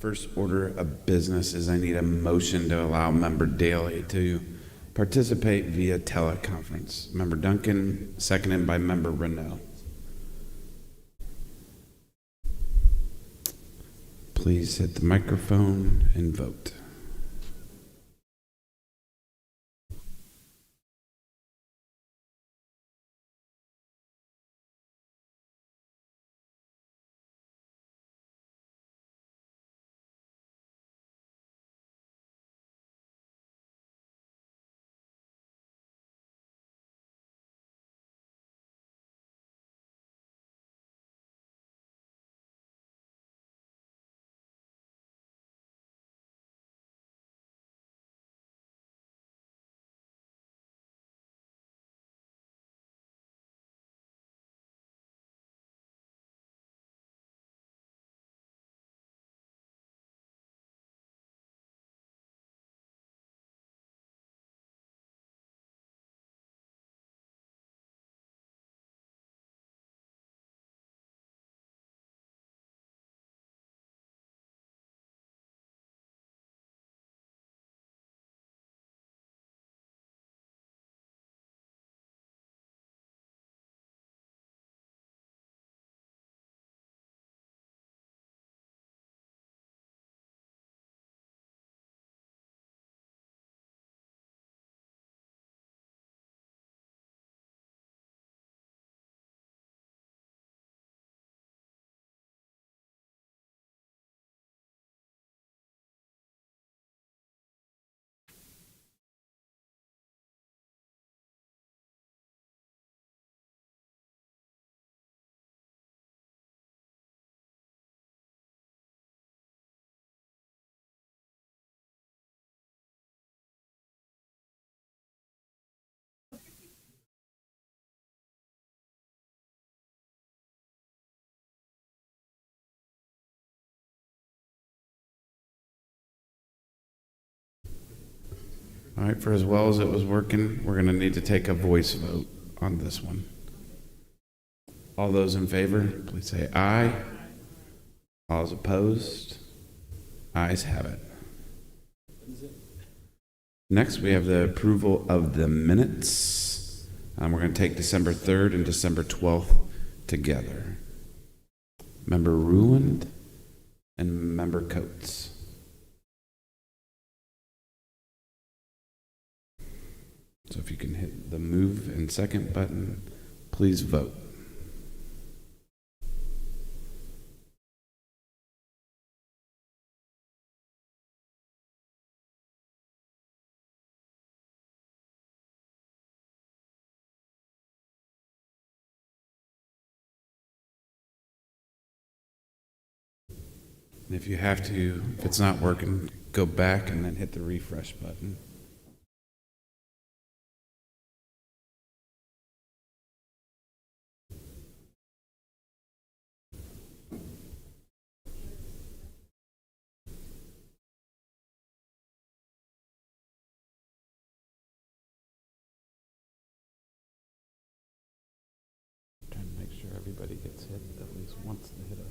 First order of business is I need a motion to allow Member Daly to participate via teleconference. Member Duncan, seconded by Member Renault. Please hit the microphone and vote. All right, for as well as it was working, we're going to need to take a voice vote on this one. All those in favor, please say aye. All those opposed, ayes have it. Next, we have the approval of the minutes. We're going to take December 3rd and December 12th together. Member Ruland and Member Coates. So if you can hit the move and second button, please vote. And if you have to, if it's not working, go back and then hit the refresh button. Trying to make sure everybody gets hit at least once to hit a.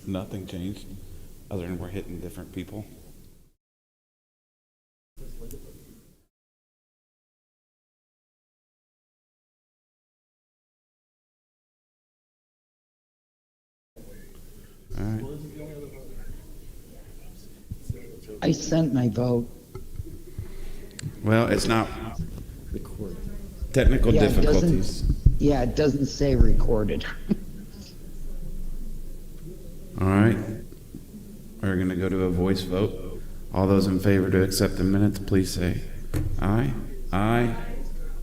Nothing changed other than we're hitting different people. All right. I sent my vote. Well, it's not recorded. Technical difficulties. It doesn't say recorded. All right. We're going to go to a voice vote. All those in favor to accept the minutes, please say aye. Aye.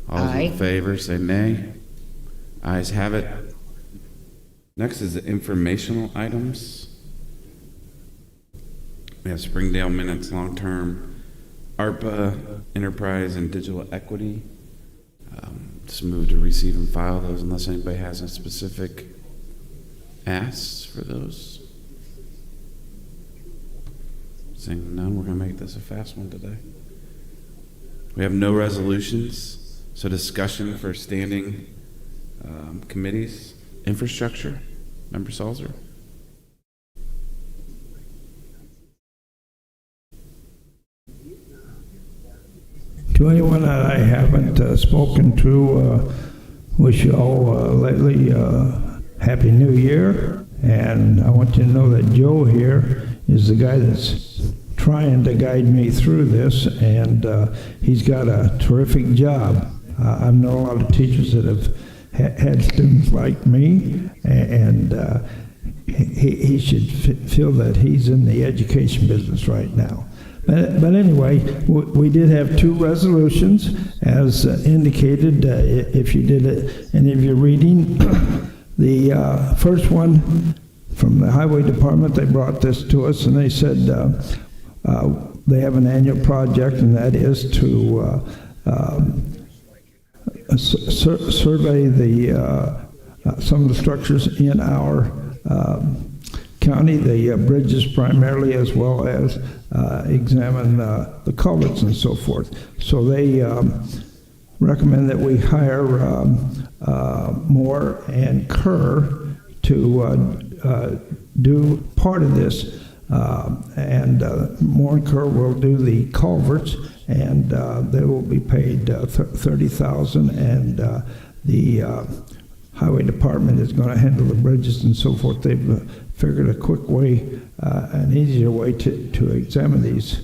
All those in favor say nay. Ayes have it. Next is the informational items. We have Springdale minutes, long-term ARPA, enterprise, and digital equity. Just move to receive and file those unless anybody has a specific asks for those. Seeing none, we're going to make this a fast one today. We have no resolutions, so discussion for standing committees. Infrastructure, Member Salzer. To anyone that I haven't spoken to, wish you all lately Happy New Year. And I want you to know that Joe here is the guy that's trying to guide me through this, and he's got a terrific job. I've known a lot of teachers that have had students like me, and he should feel that he's in the education business right now. But anyway, we did have two resolutions, as indicated, if you did any of your reading. The first one from the Highway Department, they brought this to us, and they said they have an annual project, and that is to survey some of the structures in our county, the bridges primarily, as well as examine the culverts and so forth. So they recommend that we hire Moore and Kerr to do part of this. And Moore and Kerr will do the culverts, and they will be paid $30,000, and the Highway Department is going to handle the bridges and so forth. They've figured a quick way, an easier way to examine these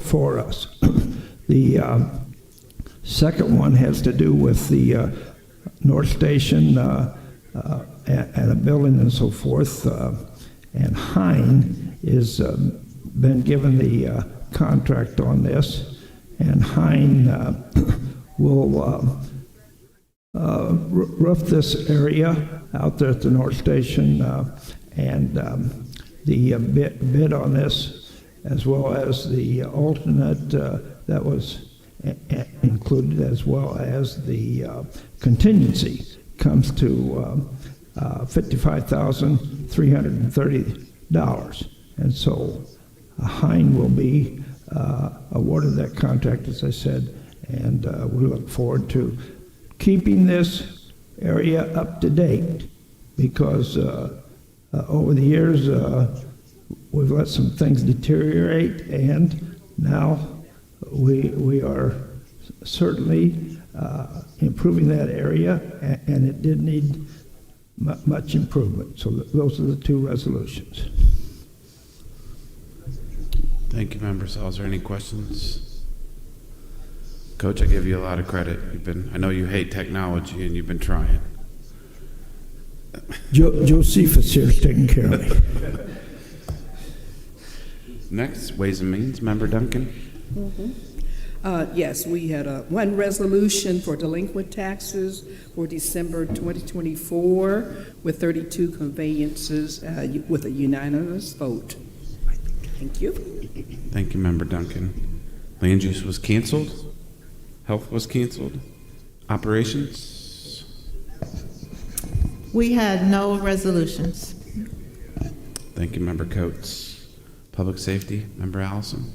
for us. The second one has to do with the North Station and a building and so forth. And Hine is been given the contract on this, and Hine will roof this area out there at the North Station, and the bid on this, as well as the alternate that was included, as well as the contingency, comes to $55,330. And so Hine will be awarded that contract, as I said, and we look forward to keeping this area up to date, because over the years we've let some things deteriorate, and now we are certainly improving that area, and it did need much improvement. So those are the two resolutions. Thank you, Member Salzer. Any questions? Coach, I give you a lot of credit. I know you hate technology, and you've been trying. Josephus here is taking care of me. Next, Ways and Means, Member Duncan. Yes, we had one resolution for delinquent taxes for December 2024 with 32 conveyances with a unanimous vote. Thank you. Thank you, Member Duncan. Land use was canceled. Health was canceled. Operations. We had no resolutions. Thank you, Member Coates. Public Safety, Member Allison.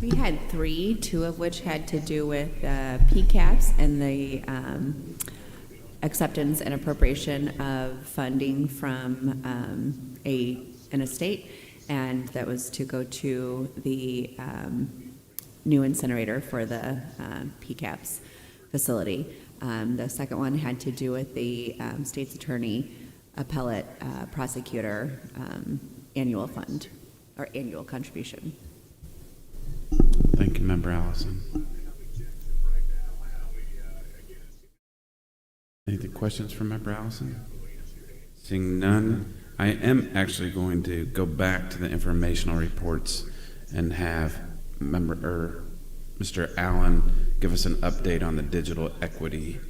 We had three, two of which had to do with PCAPS and the acceptance and appropriation of funding from an estate, and that was to go to the new incinerator for the PCAPS facility. The second one had to do with the state's attorney appellate prosecutor annual fund or annual contribution. Thank you, Member Allison. Any questions for Member Allison? Seeing none, I am actually going to go back to the informational reports and have Mr. Allen give us an update on the digital equity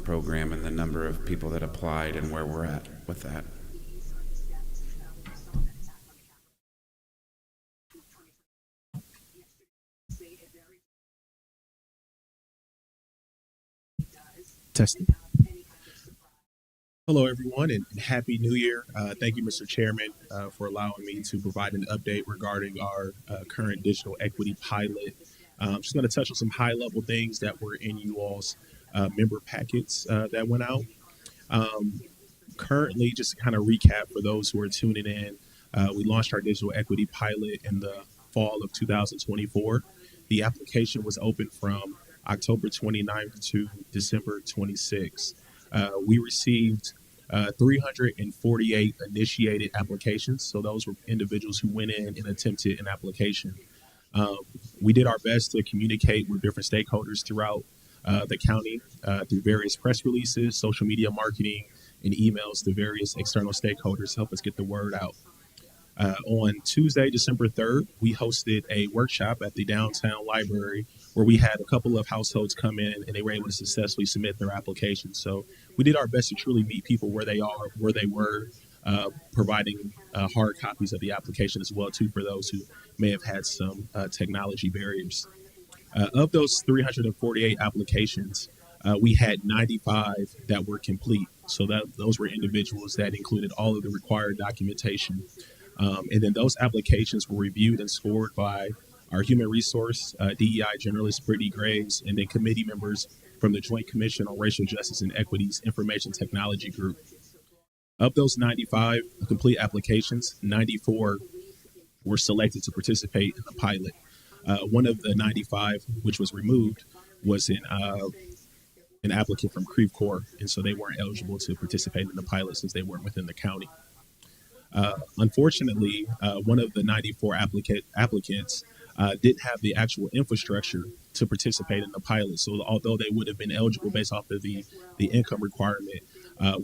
program and the number of people that applied and where we're at with that. Testing. Hello, everyone, and Happy New Year. Thank you, Mr. Chairman, for allowing me to provide an update regarding our current digital equity pilot. I'm just going to touch on some high level things that were in you all's member packets that went out. Um, Currently, just to kind of recap for those who are tuning in, we launched our digital equity pilot in the fall of 2024. The application was open from October 29th to December 26th. We received 348 initiated applications. So those were individuals who went in and attempted an application. Um, we did our best to communicate with different stakeholders throughout the county through various press releases, social media marketing, and emails to various external stakeholders to help us get the word out. On Tuesday, December 3rd, we hosted a workshop at the downtown library where we had a couple of households come in and they were able to successfully submit their applications. So we did our best to truly meet people where they are, where they were, providing hard copies of the application as well too for those who may have had some technology barriers. Of those 348 applications, we had 95 that were complete. So that those were individuals that included all of the required documentation. And then those applications were reviewed and scored by our human resource, DEI generalist Brittany Graves, and then committee members from the Joint Commission on Racial Justice and Equity's Information Technology Group. Of those 95 complete applications, 94 were selected to participate in the pilot. One of the 95, which was removed, was an applicant from Creve Coeur, and so they weren't eligible to participate in the pilot since they weren't within the county. Unfortunately, one of the 94 applicants didn't have the actual infrastructure to participate in the pilot. So although they would have been eligible based off of the income requirement,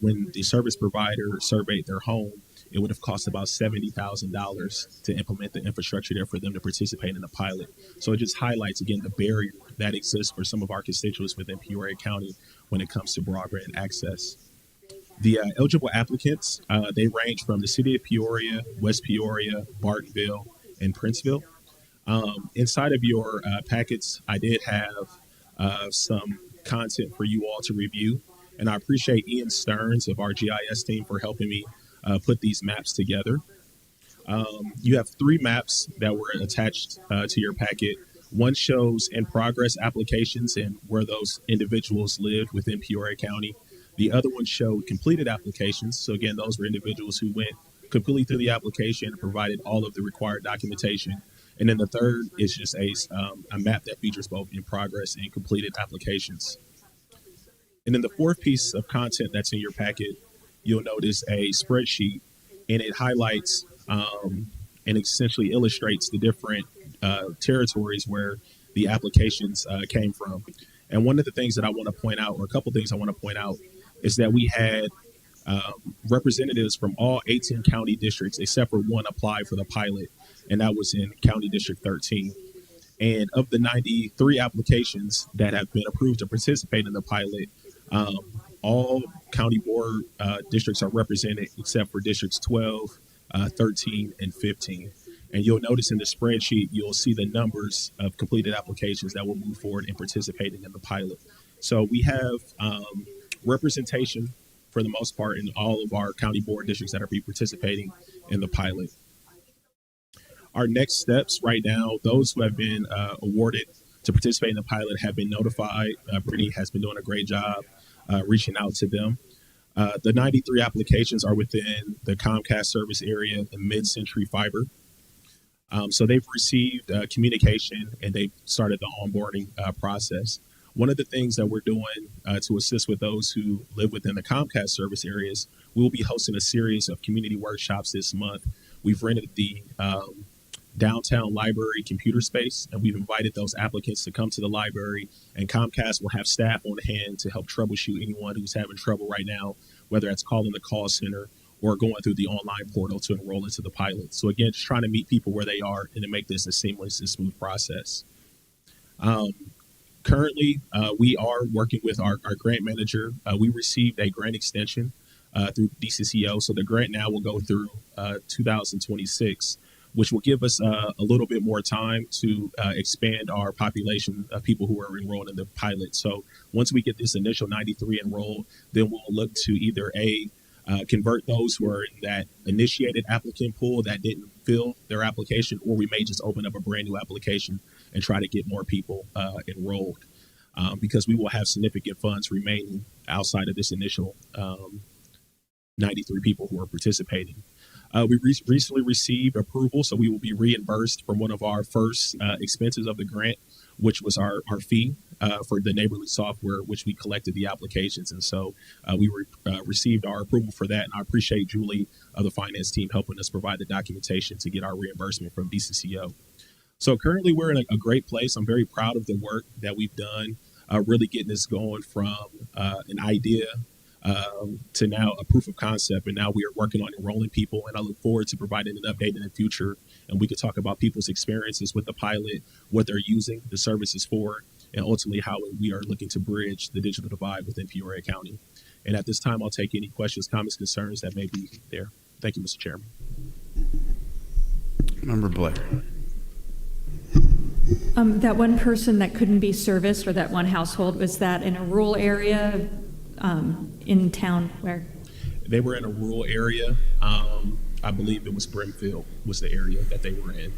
when the service provider surveyed their home, it would have cost about $70,000 to implement the infrastructure there for them to participate in the pilot. So it just highlights again the barrier that exists for some of our constituents within Peoria County when it comes to broadband access. The eligible applicants, they range from the city of Peoria, West Peoria, Bartonville, and Princeville. Inside of your packets, I did have some content for you all to review. And I appreciate Ian Stearns of our GIS team for helping me put these maps together. You have three maps that were attached to your packet. One shows in progress applications and where those individuals lived within Peoria County. The other one showed completed applications. So again, those were individuals who went completely through the application and provided all of the required documentation. And then the third is just a map that features both in progress and completed applications. And then the fourth piece of content that's in your packet, you'll notice a spreadsheet, and it highlights and essentially illustrates the different territories where the applications came from. And one of the things that I want to point out, or a couple things I want to point out, is that we had representatives from all 18 county districts, except for one, apply for the pilot, and that was in County District 13. And of the 93 applications that have been approved to participate in the pilot, all county board districts are represented except for districts 12, 13, and 15. And you'll notice in the spreadsheet, you'll see the numbers of completed applications that will move forward in participating in the pilot. So we have representation for the most part in all of our county board districts that are participating in the pilot. Our next steps right now, those who have been awarded to participate in the pilot have been notified. Brittany has been doing a great job reaching out to them. The 93 applications are within the Comcast service area and Mid-Century Fiber. So they've received communication and they've started the onboarding process. One of the things that we're doing to assist with those who live within the Comcast service areas, we'll be hosting a series of community workshops this month. We've rented the downtown library computer space, and we've invited those applicants to come to the library, and Comcast will have staff on hand to help troubleshoot anyone who's having trouble right now, whether it's calling the call center or going through the online portal to enroll into the pilot. So again, just trying to meet people where they are and to make this a seamless and smooth process. Currently, we are working with our grant manager. We received a grant extension through DCCO, so the grant now will go through 2026, which will give us a little bit more time to expand our population of people who are enrolled in the pilot. So once we get this initial 93 enrolled, then we'll look to either convert those who are in that initiated applicant pool that didn't fill their application, or we may just open up a brand new application and try to get more people enrolled, because we will have significant funds remaining outside of this initial 93 people who are participating. We recently received approval, so we will be reimbursed from one of our first expenses of the grant, which was our fee for the neighborly software, which we collected the applications. And so we received our approval for that. And I appreciate Julie of the finance team helping us provide the documentation to get our reimbursement from BCCO. So currently we're in a great place. I'm very proud of the work that we've done, really getting this going from an idea to now a proof of concept. And now we are working on enrolling people. And I look forward to providing an update in the future. And we could talk about people's experiences with the pilot, what they're using the services for, and ultimately how we are looking to bridge the digital divide within Peoria County. And at this time, I'll take any questions, comments, concerns that may be there. Thank you, Mr. Chairman. Member Blair. That one person that couldn't be serviced, or that one household, was that in a rural area in town? Where? They were in a rural area. I believe it was Brimfield was the area that they were in.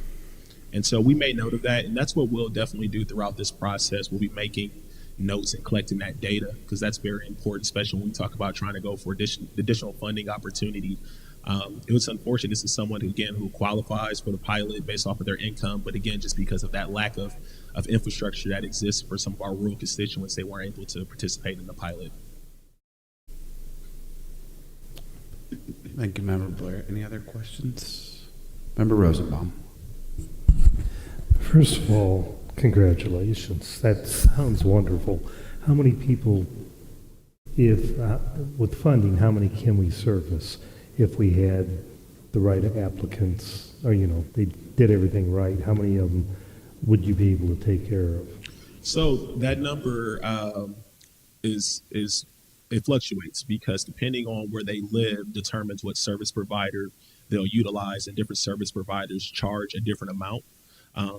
And so we made note of that, and that's what we'll definitely do throughout this process. We'll be making notes and collecting that data, because that's very important, especially when we talk about trying to go for additional funding opportunity. It was unfortunate. This is someone, again, who qualifies for the pilot based off of their income, but again, just because of that lack of infrastructure that exists for some of our rural constituents, they weren't able to participate in the pilot. Thank you, Member Blair. Any other questions? Member Rosenbaum. First of all, congratulations. That sounds wonderful. How many people, if with funding, how many can we service if we had the right applicants, or they did everything right? How many of them would you be able to take care of? So that number it fluctuates, because depending on where they live determines what service provider they'll utilize, and different service providers charge a different amount.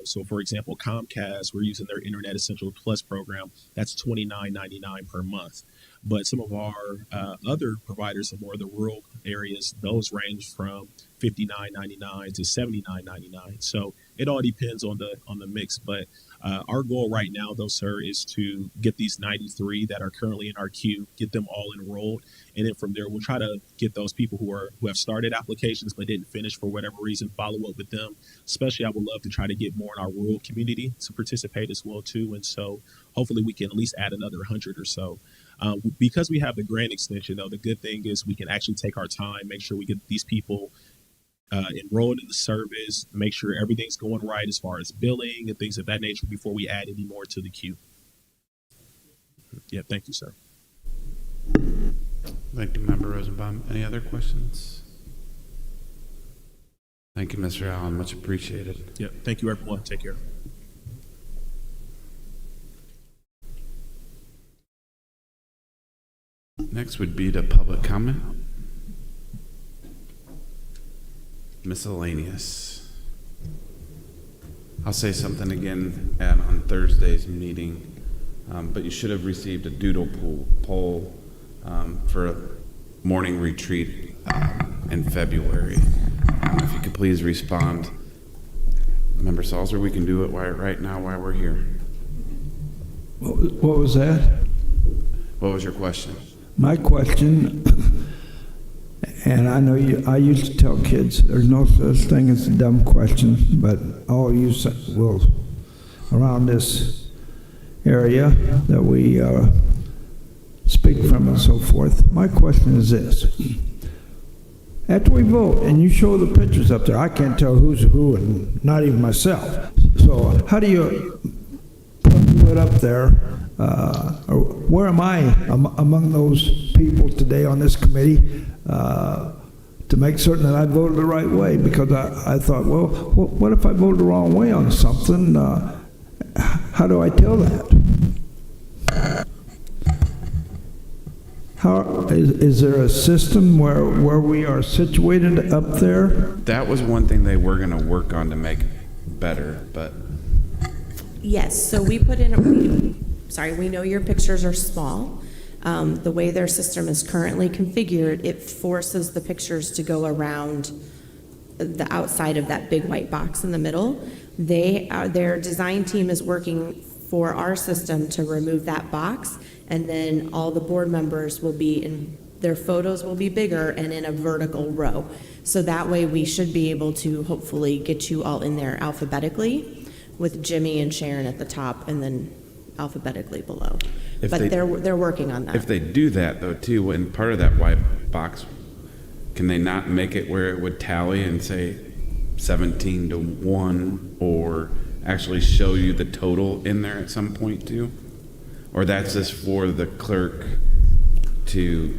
So, for example, Comcast, we're using their Internet Essential Plus program. That's $29.99 per month. But some of our other providers in more of the rural areas, those range from $59.99 to $79.99. So it all depends on the mix. But our goal right now, though, sir, is to get these 93 that are currently in our queue, get them all enrolled. And then from there, we'll try to get those people who have started applications but didn't finish for whatever reason, follow up with them. Especially, I would love to try to get more in our rural community to participate as well, too. And so hopefully we can at least add another 100 or so. Because we have the grant extension, though, the good thing is we can actually take our time, make sure we get these people enrolled in the service, make sure everything's going right as far as billing and things of that nature before we add any more to the queue. Yeah, thank you, sir. Thank you, Member Rosenbaum. Any other questions? Thank you, Mr. Allen. Much appreciated. Yeah, thank you, everyone. Take care. Next would be the public comment. Miscellaneous. I'll say something again on Thursday's meeting, but you should have received a doodle poll for a morning retreat in February. If you could please respond. Member Salzer, we can do it right now while we're here. What was that? What was your question? My question, and I know I used to tell kids there's no such thing as a dumb question, but all you will around this area that we speak from and so forth. My question is this. After we vote and you show the pictures up there, I can't tell who's who, and not even myself. So how do you put up there, or where am I among those people today on this committee to make certain that I voted the right way? Because I thought, well, what if I voted the wrong way on something? How do I tell that? Is there a system where we are situated up there? That was one thing they were going to work on to make better, but Yes, so we put in, we know your pictures are small, The way their system is currently configured, it forces the pictures to go around the outside of that big white box in the middle. Their design team is working for our system to remove that box, and then all the board members will be in, their photos will be bigger and in a vertical row. So that way we should be able to hopefully get you all in there alphabetically with Jimmy and Sharon at the top and then alphabetically below. But they're working on that. If they do that though too, in part of that white box, can they not make it where it would tally and say 17-1, or actually show you the total in there at some point too? Or that's just for the clerk to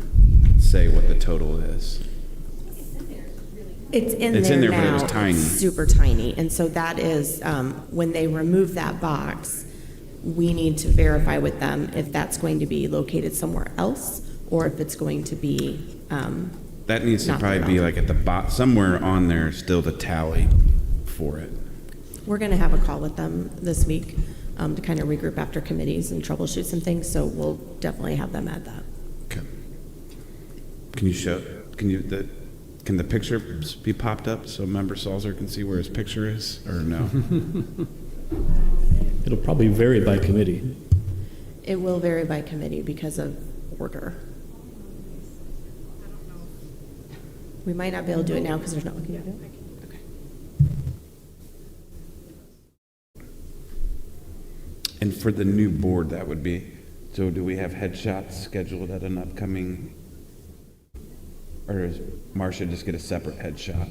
say what the total is? It's in there now. But it was tiny. It's super tiny. And so that is, when they remove that box, we need to verify with them if that's going to be located somewhere else or if it's going to be that needs to probably be like at the bottom, somewhere on there still the tally for it. We're going to have a call with them this week to kind of regroup after committees and troubleshoot some things, so we'll definitely have them add that. Okay. Can the picture be popped up so Member Salzer can see where his picture is, or no? It'll probably vary by committee. It will vary by committee because of order. We might not be able to do it now because there's no one can do it. Okay. And for the new board, that would be, so do we have headshots scheduled at an upcoming, or does Marcia just get a separate headshot?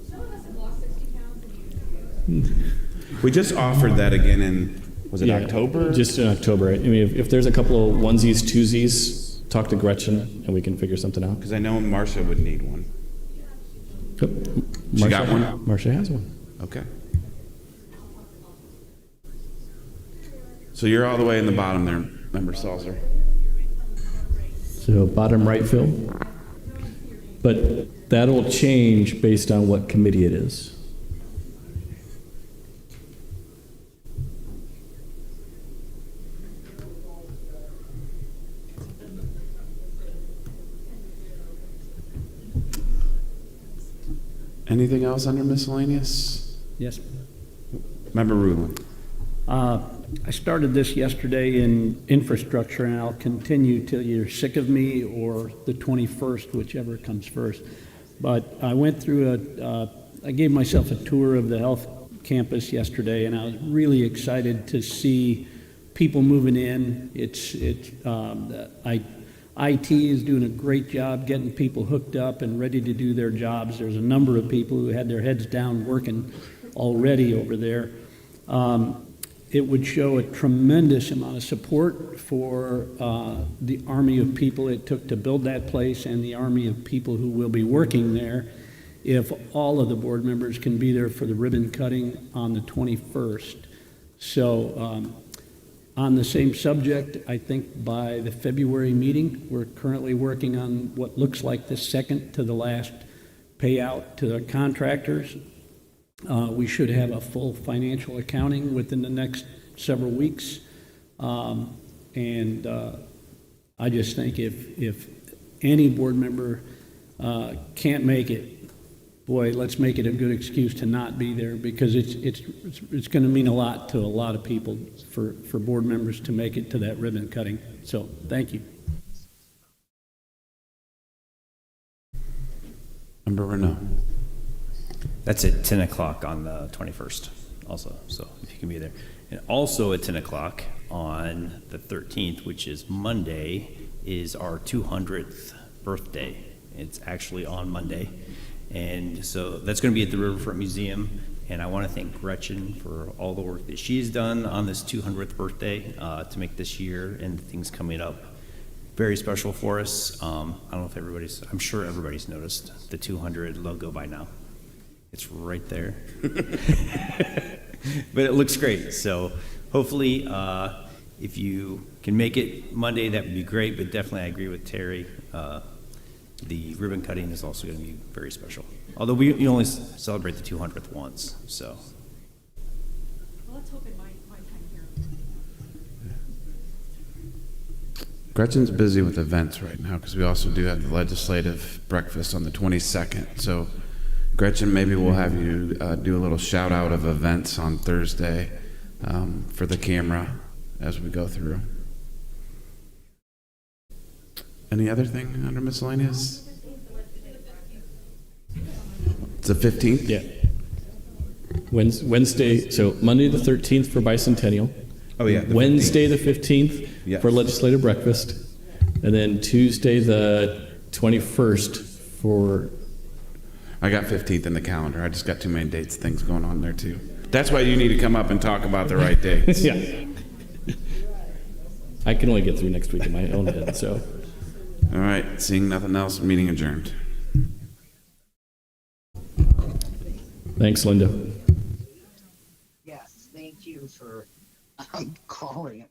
Some of us have lost 60 pounds. We just offered that again in, was it October? Just in October. I mean, if there's a couple of onesies, twosies, talk to Gretchen and we can figure something out. Because I know Marcia would need one. She got one? Marcia has one. Okay. So you're all the way in the bottom there, Member Salzer. So bottom right, Phil. But that'll change based on what committee it is. Anything else under miscellaneous? Yes. Member Rudlin. I started this yesterday in infrastructure, and I'll continue till you're sick of me or the 21st, whichever comes first. But I went through I gave myself a tour of the health campus yesterday, and I was really excited to see people moving in. IT is doing a great job getting people hooked up and ready to do their jobs. There's a number of people who had their heads down working already over there. It would show a tremendous amount of support for the army of people it took to build that place and the army of people who will be working there if all of the board members can be there for the ribbon cutting on the 21st. So on the same subject, I think by the February meeting, we're currently working on what looks like the second to the last payout to the contractors. We should have a full financial accounting within the next several weeks. I just think if any board member can't make it, boy, let's make it a good excuse to not be there, because it's going to mean a lot to a lot of people for board members to make it to that ribbon cutting. So thank you. Member Renault. That's at 10 o'clock on the 21st also, so if you can be there. And also at 10 o'clock on the 13th, which is Monday, is our 200th birthday. It's actually on Monday. And so that's going to be at the Riverfront Museum. And I want to thank Gretchen for all the work that she's done on this 200th birthday to make this year and things coming up very special for us. I don't know if I'm sure everybody's noticed the 200 logo by now. It's right there. But it looks great. So hopefully, if you can make it Monday, that would be great. But definitely, I agree with Terry. The ribbon cutting is also going to be very special. Although you only celebrate the 200th once, so. Well, let's hope in my time here. Gretchen's busy with events right now because we also do have the legislative breakfast on the 22nd. So, Gretchen, maybe we'll have you do a little shout out of events on Thursday for the camera as we go through. Any other thing under miscellaneous? It's the 15th? Yeah. Wednesday, so Monday the 13th for bicentennial. Oh, yeah. Wednesday the 15th Yes. for legislative breakfast. And then Tuesday the 21st for. I got 15th in the calendar. I just got too many dates, things going on there too. That's why you need to come up and talk about the right dates. Yeah. I can only get through next week in my own head, so. All right, seeing nothing else, meeting adjourned. Thanks, Linda. Yes, thank you for calling it.